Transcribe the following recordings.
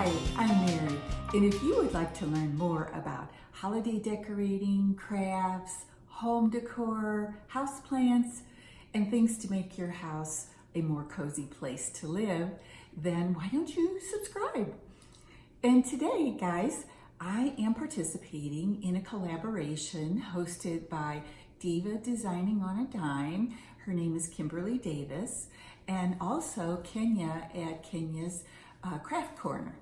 Hi, I'm Mary, and if you would like to learn more about holiday decorating, crafts, home decor, houseplants, and things to make your house a more cozy place to live, then why don't you subscribe? And today, guys, I am participating in a collaboration hosted by Diva Designing on a Dime. Her name is Kimberly Davis, and also Kenya at Kenya's Craft Corner.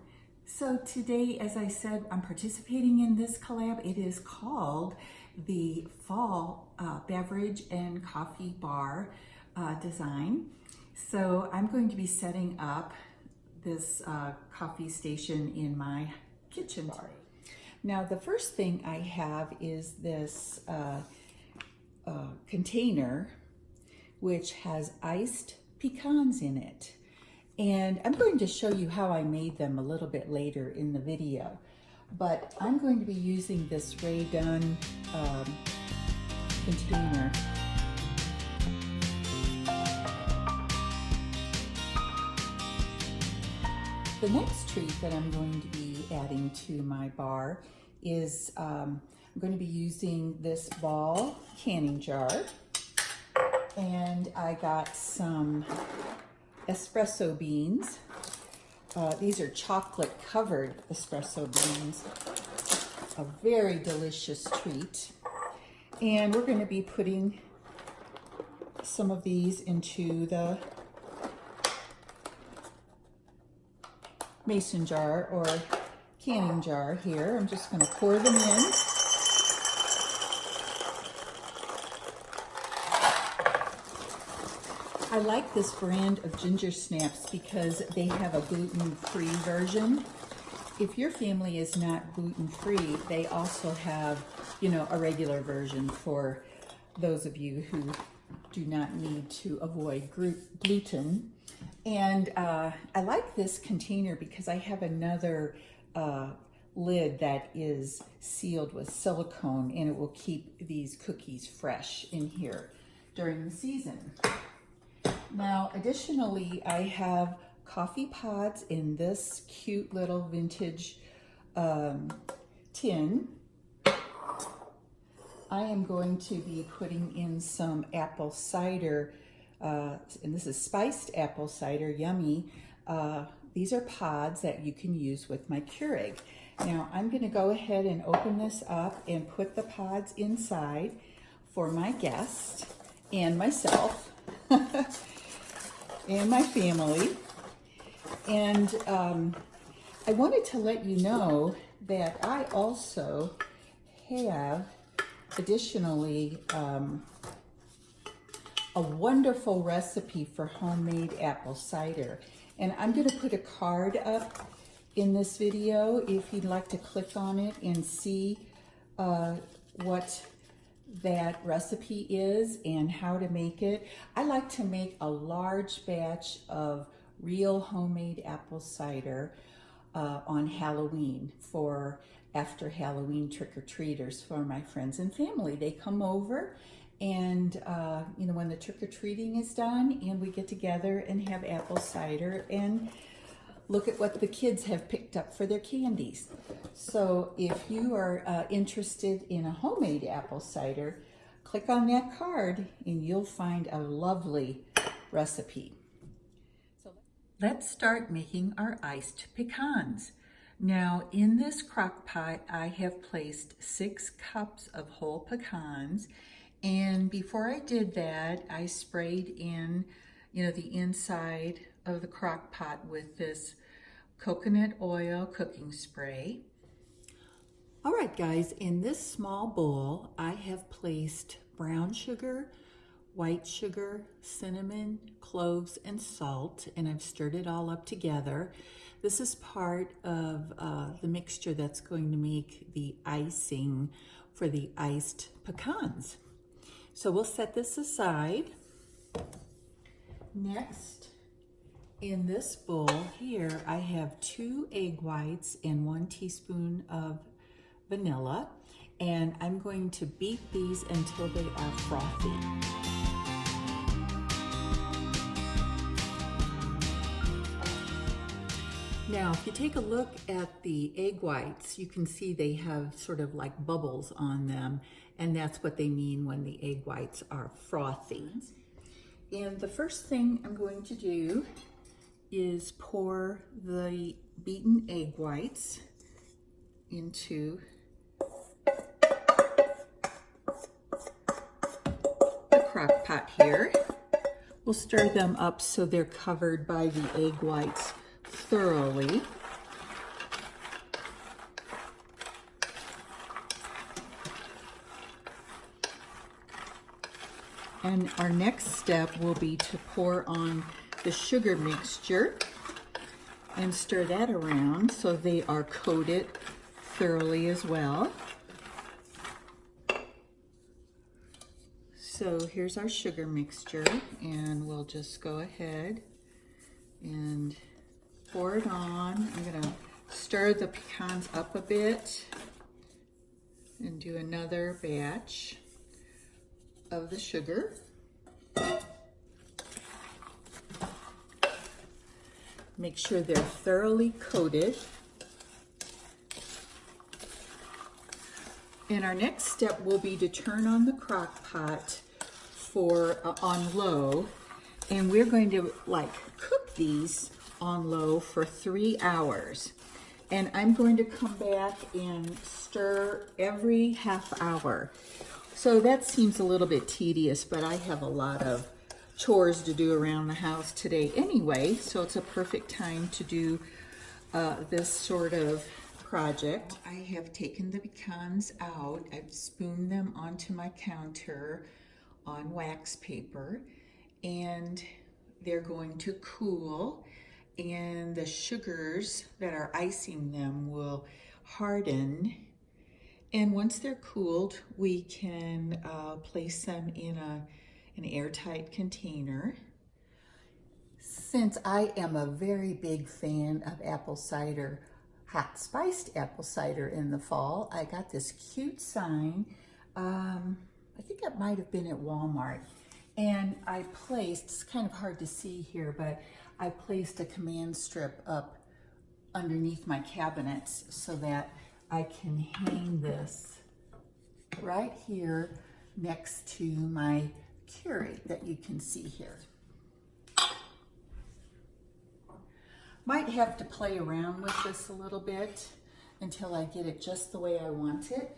So today, as I said, I'm participating in this collab. It is called the Fall Beverage and Coffee Bar Design. So I'm going to be setting up this coffee station in my kitchen. Now, the first thing I have is this container which has iced pecans in it. And I'm going to show you how I made them a little bit later in the video. But I'm going to be using this Ray Dunn container. The next treat that I'm going to be adding to my bar is I'm going to be using this ball canning jar. And I got some espresso beans. These are chocolate covered espresso beans. A very delicious treat. And we're going to be putting some of these into the mason jar or canning jar here. I'm just going to pour them in. I like this brand of ginger snaps because they have a gluten-free version. If your family is not gluten-free, they also have, a regular version for those of you who do not need to avoid gluten. And I like this container because I have another lid that is sealed with silicone, and it will keep these cookies fresh in here during the season. Now, additionally, I have coffee pods in this cute little vintage tin. I am going to be putting in some apple cider, and this is spiced apple cider, yummy. These are pods that you can use with my Keurig. Now, I'm going to go ahead and open this up and put the pods inside for my guest and myself. And my family. And I wanted to let you know that I also have additionally a wonderful recipe for homemade apple cider. And I'm going to put a card up in this video if you'd like to click on it and see what that recipe is and how to make it. I like to make a large batch of real homemade apple cider on Halloween for after Halloween trick-or-treaters for my friends and family. They come over and when the trick-or-treating is done, and we get together and have apple cider and look at what the kids have picked up for their candies. So if you are interested in a homemade apple cider, click on that card and you'll find a lovely recipe. So let's start making our iced pecans. Now, in this crock pot, I have placed 6 cups of whole pecans. And before I did that, I sprayed in, the inside of the crock pot with this coconut oil cooking spray. All right, guys, in this small bowl, I have placed brown sugar, white sugar, cinnamon, cloves, and salt, and I've stirred it all up together. This is part of the mixture that's going to make the icing for the iced pecans. So we'll set this aside. Next, in this bowl here, I have 2 egg whites and 1 teaspoon of vanilla, and I'm going to beat these until they are frothy. Now, if you take a look at the egg whites, you can see they have sort of like bubbles on them, and that's what they mean when the egg whites are frothy. And the first thing I'm going to do is pour the beaten egg whites into the crock pot here. We'll stir them up so they're covered by the egg whites thoroughly. And our next step will be to pour on the sugar mixture and stir that around so they are coated thoroughly as well. So here's our sugar mixture, and we'll just go ahead and pour it on. I'm gonna stir the pecans up a bit and do another batch of the sugar. Make sure they're thoroughly coated. And our next step will be to turn on the crock pot for on low, and we're going to cook these on low for 3 hours. And I'm going to come back and stir every half hour. So that seems a little bit tedious, but I have a lot of chores to do around the house today anyway, so it's a perfect time to do this sort of project. I have taken the pecans out. I've spooned them onto my counter on wax paper, and they're going to cool, and the sugars that are icing them will harden. And once they're cooled, we can place them in an airtight container. Since I am a very big fan of apple cider, hot spiced apple cider in the fall, I got this cute sign. I think it might have been at Walmart. And I placed, it's kind of hard to see here, but I placed a command strip up underneath my cabinets so that I can hang this right here next to my Keurig that you can see here. Might have to play around with this a little bit until I get it just the way I want it.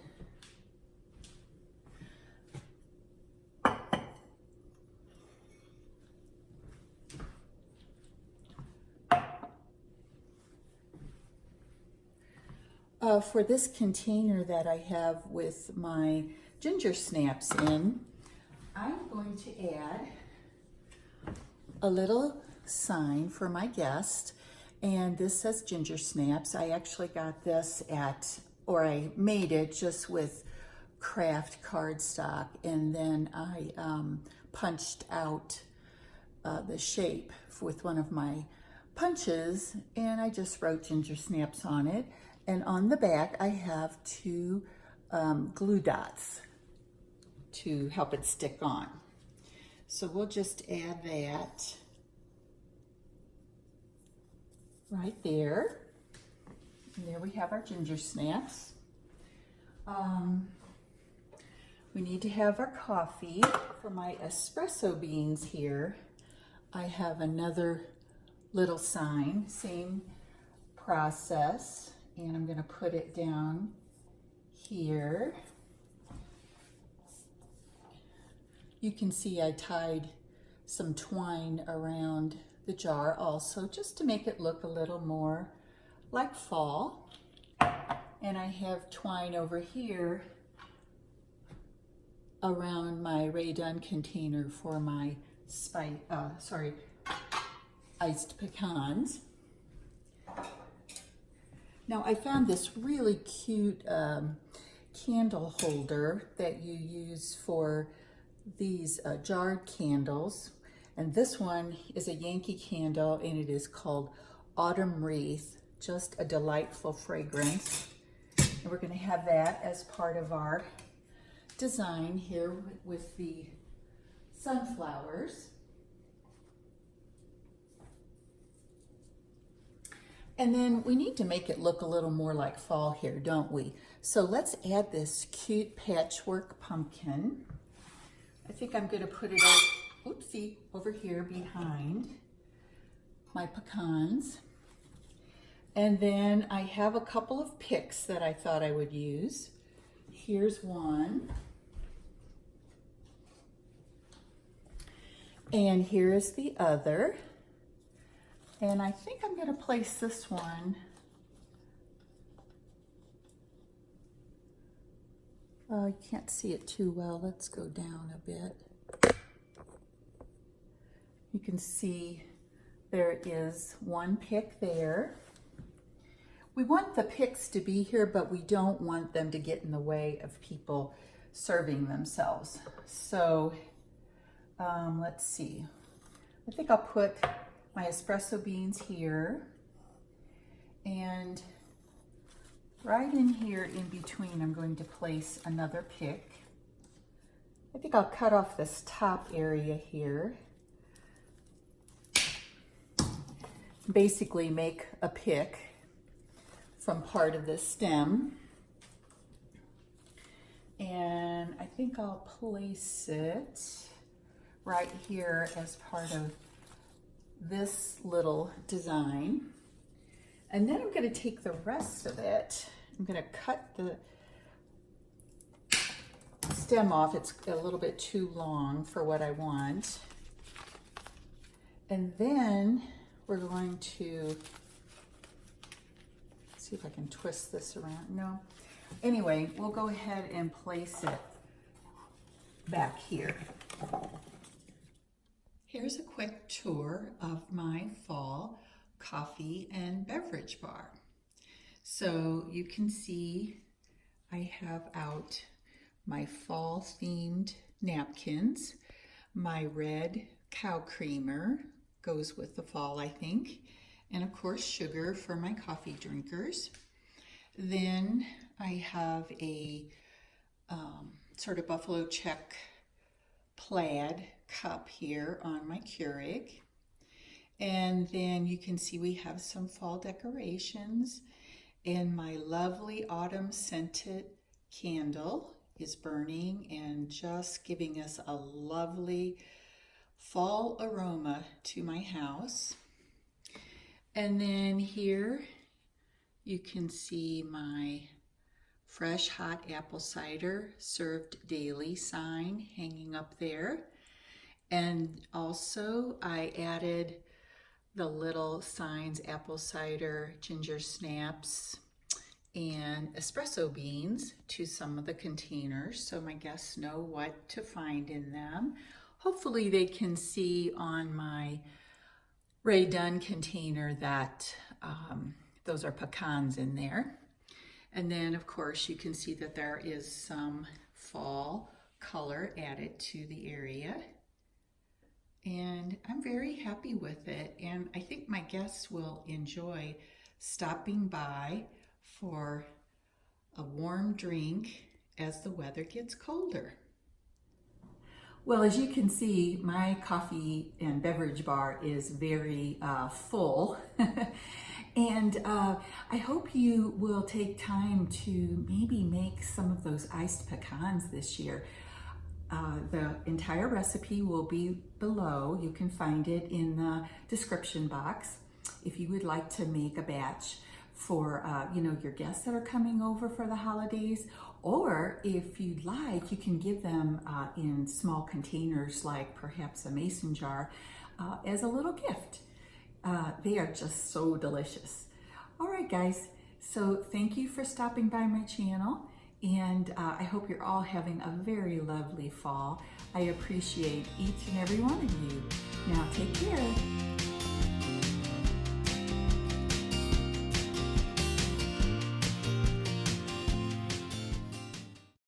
For this container that I have with my ginger snaps in, I'm going to add a little sign for my guest, and this says ginger snaps. I actually got this I made it just with craft cardstock, and then I punched out the shape with one of my punches, and I just wrote ginger snaps on it. And on the back, I have 2 glue dots to help it stick on. So we'll just add that right there. And there we have our ginger snaps. We need to have our coffee. For my espresso beans here, I have another little sign, same process. And I'm going to put it down here. You can see I tied some twine around the jar also, just to make it look a little more like fall. And I have twine over here around my Rae Dunn container for my iced pecans. Now I found this really cute candle holder that you use for these jarred candles. And this one is a Yankee candle, and it is called Autumn Wreath, just a delightful fragrance. And we're going to have that as part of our design here with the sunflowers. And then we need to make it look a little more like fall here, don't we? So let's add this cute patchwork pumpkin. I think I'm going to put it over here behind my pecans. And then I have a couple of picks that I thought I would use. Here's one. And here is the other. And I think I'm going to place this one you can't see it too well. Let's go down a bit. You can see there is one pick there. We want the picks to be here, but we don't want them to get in the way of people serving themselves. So let's see. I think I'll put my espresso beans here, and right in here in between I'm going to place another pick. I think I'll cut off this top area here. Basically make a pick from part of this stem. And I think I'll place it right here as part of this little design. And then I'm going to take the rest of it. I'm going to cut the stem off. It's a little bit too long for what I want. And then we're going to see if I can twist this around. No. Anyway, we'll go ahead and place it back here. Here's a quick tour of my fall coffee and beverage bar. So you can see I have out my fall themed napkins, my red cow creamer goes with the fall, I think, and of course sugar for my coffee drinkers. Then I have a sort of buffalo check plaid cup here on my Keurig. And then you can see we have some fall decorations, and my lovely autumn scented candle is burning and just giving us a lovely fall aroma to my house. And then here you can see my fresh hot apple cider served daily sign hanging up there. And also I added the little signs, apple cider, ginger snaps, and espresso beans to some of the containers so my guests know what to find in them. Hopefully they can see on my Ray Dunn container that those are pecans in there. And then of course you can see that there is some fall color added to the area. And I'm very happy with it, and I think my guests will enjoy stopping by for a warm drink as the weather gets colder. Well, as you can see, my coffee and beverage bar is very full. And I hope you will take time to maybe make some of those iced pecans this year. The entire recipe will be below. You can find it in the description box if you would like to make a batch for your guests that are coming over for the holidays, or if you'd like, you can give them in small containers, like perhaps a mason jar, as a little gift. They are just so delicious. All right, guys, so thank you for stopping by my channel. And I hope you're all having a very lovely fall. I appreciate each and every one of you. Now take care.